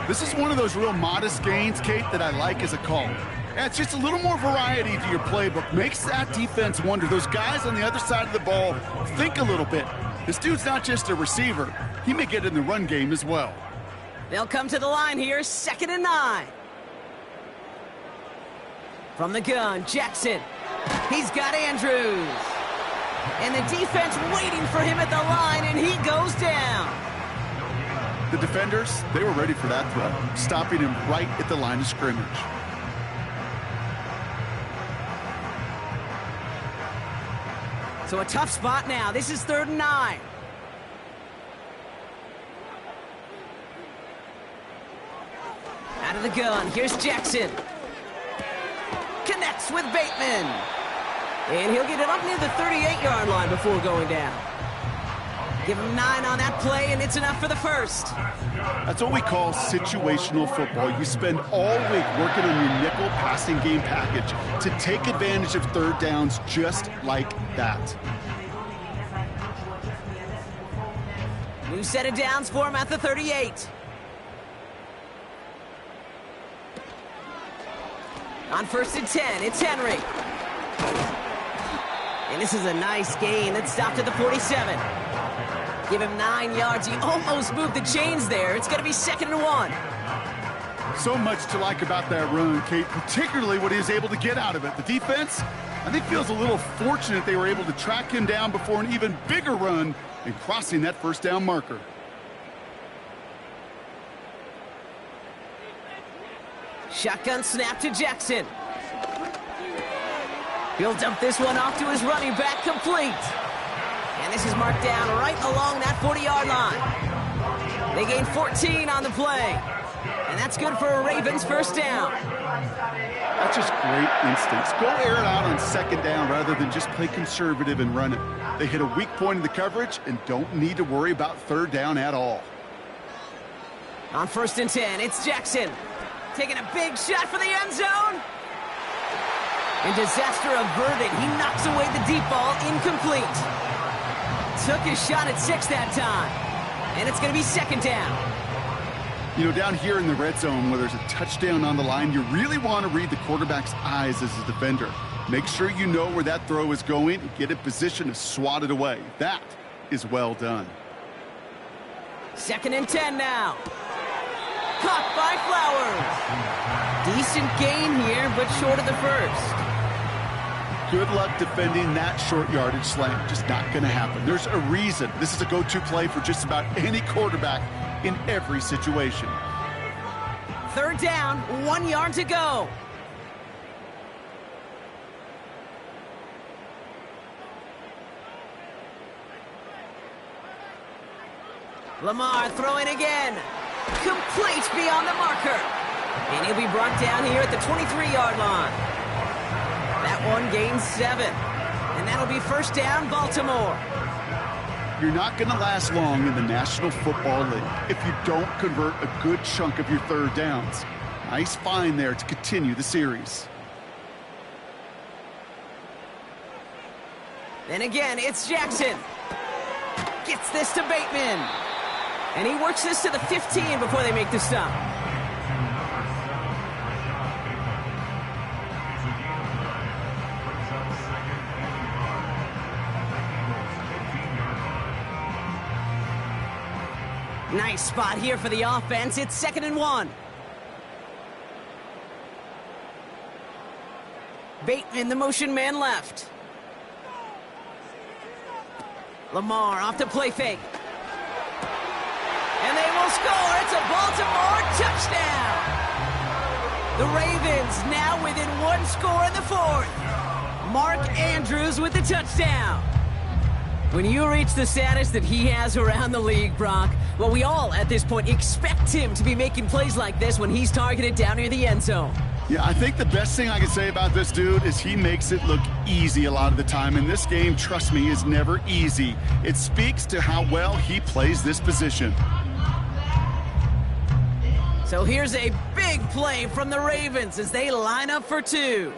This is one of those real modest gains, Kate, that I like as a call. It's just a little more variety to your playbook. Makes that defense wonder. Those guys on the other side of the ball think a little bit. This dude's not just a receiver. He may get in the run game as well. They'll come to the line here, 2nd and 9. From the gun, Jackson. He's got Andrews. And the defense waiting for him at the line, and he goes down. The defenders, they were ready for that throw, stopping him right at the line of scrimmage. So a tough spot now. This is 3rd and 9. Out of the gun, here's Jackson. Connects with Bateman. And he'll get it up near the 38-yard line before going down. Give him 9 on that play, and it's enough for the first. That's what we call situational football. You spend all week working on your nickel passing game package to take advantage of 3rd downs just like that. New set of downs for him at the 38. On 1st and 10, it's Henry. And this is a nice gain. That's stopped at the 47. Give him 9 yards. He almost moved the chains there. It's going to be 2nd and 1. So much to like about that run, Kate, particularly what he was able to get out of it. The defense, I think, feels a little fortunate they were able to track him down before an even bigger run and crossing that 1st down marker. Shotgun snap to Jackson. He'll dump this one off to his running back, complete. And this is marked down right along that 40-yard line. They gain 14 on the play. And that's good for a Ravens 1st down. That's just great instincts. Go air it out on 2nd down rather than just play conservative and run it. They hit a weak point in the coverage and don't need to worry about 3rd down at all. On 1st and 10, it's Jackson. Taking a big shot for the end zone. And disaster averted. He knocks away the deep ball, incomplete. Took his shot at 6 that time. And it's going to be 2nd down. You know, down here in the red zone where there's a touchdown on the line, you really want to read the quarterback's eyes as a defender. Make sure you know where that throw is going and get in position to swat it away. That is well done. 2nd and 10 now. Caught by Flowers. Decent gain here, but short of the 1st. Good luck defending that short yardage slant. Just not going to happen. There's a reason. This is a go-to play for just about any quarterback in every situation. 3rd down, 1 yard to go. Lamar throwing again. Complete beyond the marker. And he'll be brought down here at the 23-yard line. That one gains 7. And that'll be 1st down, Baltimore. You're not going to last long in the National Football League if you don't convert a good chunk of your 3rd downs. Nice find there to continue the series. Then again, it's Jackson. Gets this to Bateman. And he works this to the 15 before they make the stop. Nice spot here for the offense. It's 2nd and 1. Bateman, the motion man left. Lamar off the play fake. And they will score. It's a Baltimore touchdown. The Ravens now within 1 score in the 4th. Mark Andrews with the touchdown. When you reach the status that he has around the league, Brock, well, we all at this point expect him to be making plays like this when he's targeted down near the end zone. Yeah, I think the best thing I can say about this dude is he makes it look easy a lot of the time. And this game, trust me, is never easy. It speaks to how well he plays this position. So here's a big play from the Ravens as they line up for 2.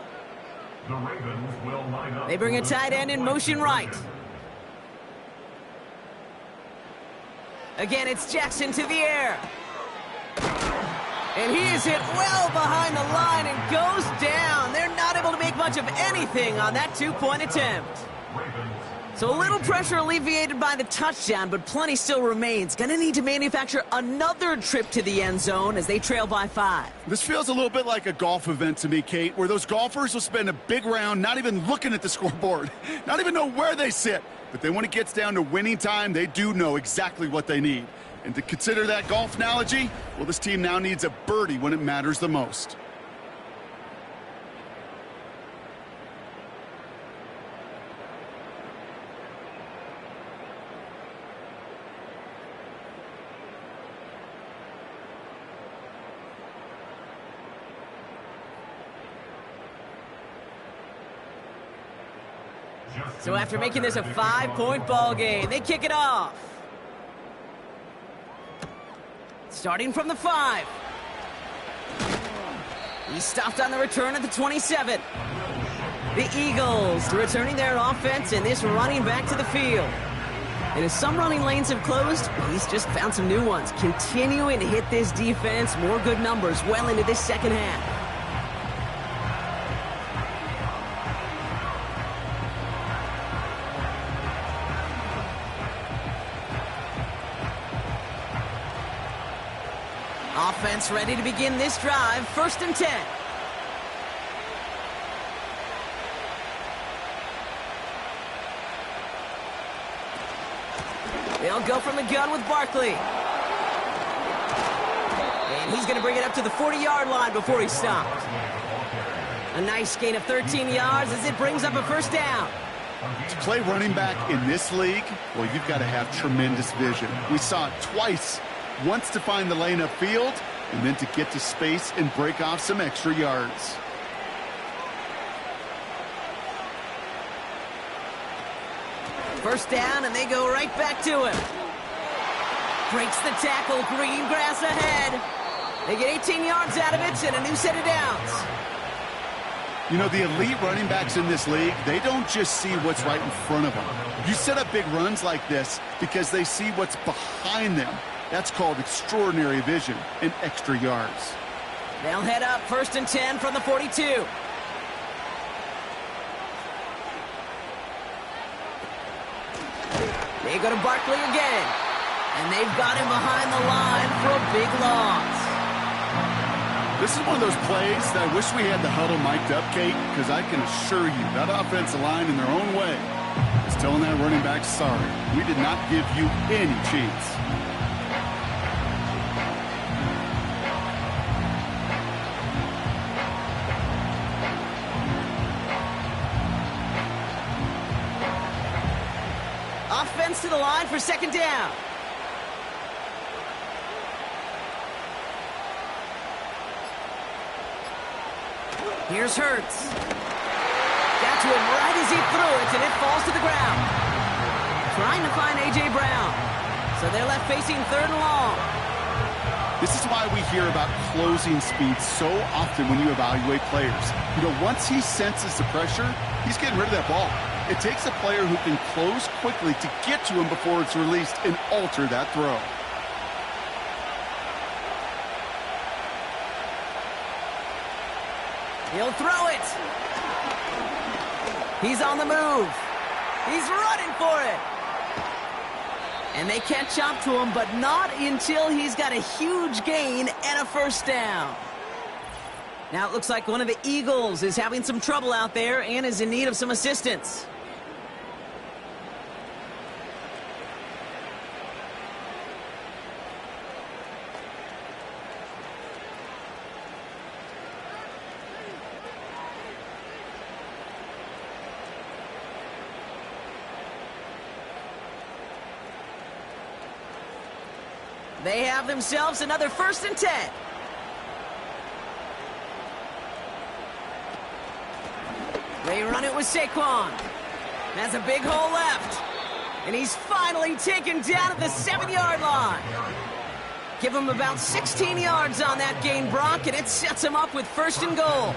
The Ravens will line up. They bring a tight end in motion right. Again, it's Jackson to the air. And he is hit well behind the line and goes down. They're not able to make much of anything on that two-point attempt. So a little pressure alleviated by the touchdown, but plenty still remains. Gonna need to manufacture another trip to the end zone as they trail by 5. This feels a little bit like a golf event to me, Kate, where those golfers will spend a big round not even looking at the scoreboard, not even know where they sit. But then when it gets down to winning time, they do know exactly what they need. And to consider that golf analogy, well, this team now needs a birdie when it matters the most. So after making this a 5-point ball game, they kick it off. Starting from the 5. He's stopped on the return at the 27. The Eagles returning their offense and this running back to the field. And as some running lanes have closed, he's just found some new ones. Continuing to hit this defense, more good numbers well into this second half. Offense ready to begin this drive. 1st and 10. They'll go from the gun with Barkley. And he's going to bring it up to the 40-yard line before he's stopped. A nice gain of 13 yards as it brings up a 1st down. To play running back in this league, well, you've got to have tremendous vision. We saw it twice. Once to find the lane upfield, and then to get to space and break off some extra yards. First down, and they go right back to him. Breaks the tackle, green grass ahead. They get 18 yards out of it and a new set of downs. You know, the elite running backs in this league, they don't just see what's right in front of them. You set up big runs like this because they see what's behind them. That's called extraordinary vision and extra yards. They'll head up 1st and 10 from the 42. They go to Barkley again. And they've got him behind the line for a big loss. This is one of those plays that I wish we had the huddle mic'd up, Kate, because I can assure you that offensive line in their own way is telling that running back, sorry, we did not give you any chance. Offense to the line for 2nd down. Here's Hurts. Got to him right as he threw it, and it falls to the ground. Trying to find A.J. Brown. So they're left facing 3rd and long. This is why we hear about closing speed so often when you evaluate players. You know, once he senses the pressure, he's getting rid of that ball. It takes a player who can close quickly to get to him before it's released and alter that throw. He'll throw it. He's on the move. He's running for it. And they catch up to him, but not until he's got a huge gain and a 1st down. Now it looks like one of the Eagles is having some trouble out there and is in need of some assistance. They have themselves another 1st and 10. They run it with Saquon. Has a big hole left. And he's finally taken down at the 7-yard line. Give him about 16 yards on that gain, Brock, and it sets him up with 1st and goal.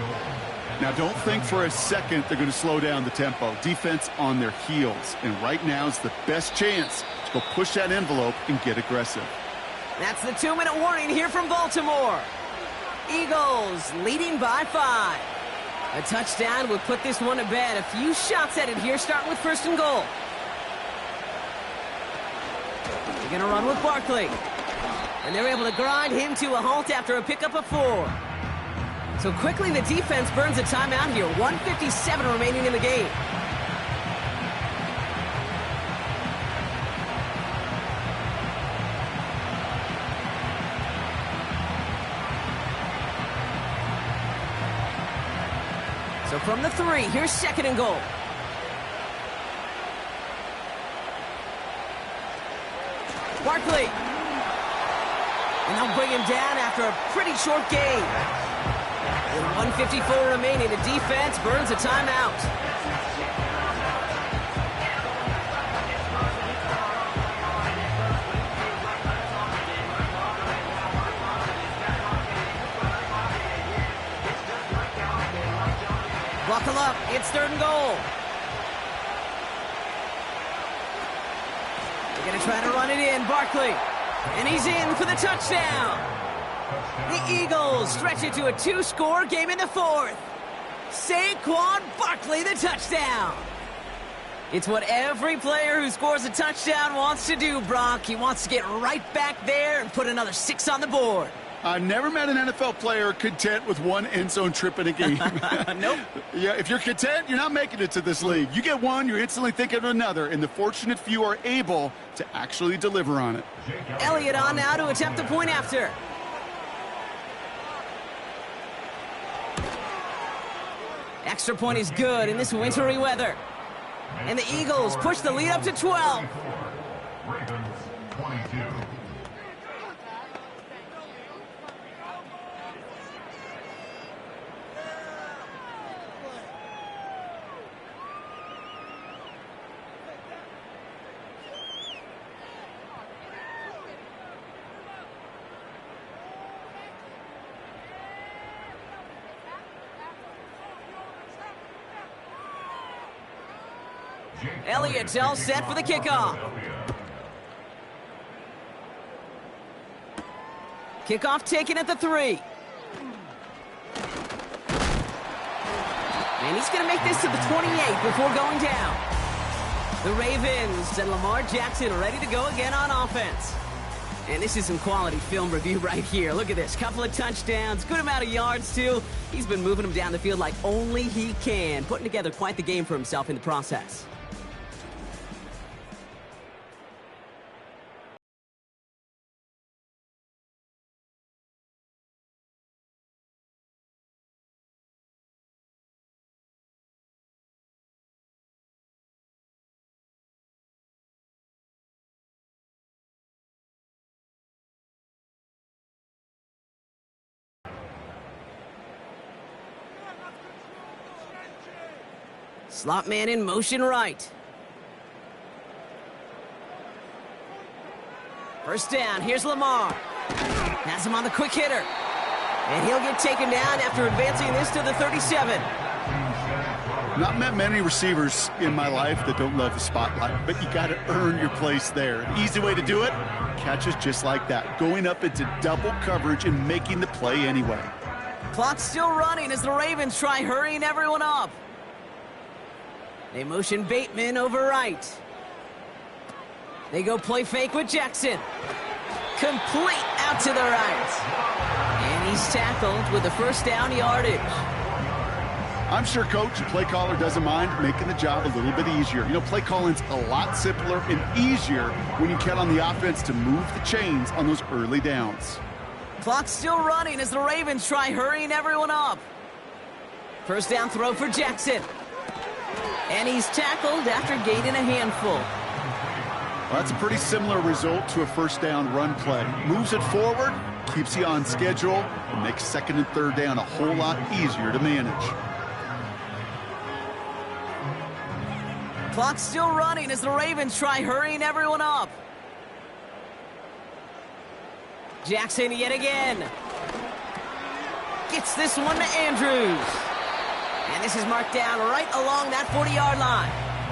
Now, don't think for a second they're going to slow down the tempo. Defense on their heels. And right now is the best chance to they'll push that envelope and get aggressive. That's the 2-minute warning here from Baltimore. Eagles leading by 5. A touchdown will put this one to bed. A few shots at it here, starting with 1st and goal. They're going to run with Barkley. And they're able to grind him to a halt after a pickup of 4. So quickly the defense burns a timeout here. 1:57 remaining in the game. So from the 3, here's 2nd and goal. Barkley. And they'll bring him down after a pretty short game. With 1:54 remaining, the defense burns a timeout. Buckle up, it's 3rd and goal. They're going to try to run it in, Barkley. And he's in for the touchdown. The Eagles stretch it to a 2-score game in the 4th. Saquon Barkley, the touchdown. It's what every player who scores a touchdown wants to do, Brock. He wants to get right back there and put another 6 on the board. I've never met an NFL player content with one end zone trip in a game. Nope. Yeah, if you're content, you're not making it to this league. You get one, you're instantly thinking of another, and the fortunate few are able to actually deliver on it. Elliott on now to attempt the point after. Extra point is good in this wintry weather. And the Eagles push the lead up to 12. Ravens 22. Elliott's all set for the kickoff. Kickoff taken at the 3. And he's going to make this to the 28 before going down. The Ravens and Lamar Jackson ready to go again on offense. And this is some quality film review right here. Look at this. Couple of touchdowns, good amount of yards, too. He's been moving them down the field like only he can, putting together quite the game for himself in the process. Slot man in motion right. First down, here's Lamar. Has him on the quick hitter. And he'll get taken down after advancing this to the 37. Not met many receivers in my life that don't love the spotlight, but you got to earn your place there. An easy way to do it, catches just like that, going up into double coverage and making the play anyway. Clock's still running as the Ravens try hurrying everyone up. They motion Bateman over right. They go play fake with Jackson. Complete out to the right. And he's tackled with the first down yardage. I'm sure coach and play caller doesn't mind making the job a little bit easier. You know, play calling's a lot simpler and easier when you count on the offense to move the chains on those early downs. Clock's still running as the Ravens try hurrying everyone up. First down throw for Jackson. And he's tackled after gaining a handful. Well, that's a pretty similar result to a first down run play. Moves it forward, keeps you on schedule, and makes second and third down a whole lot easier to manage. Clock's still running as the Ravens try hurrying everyone up. Jackson yet again. Gets this one to Andrews. And this is marked down right along that 40-yard line.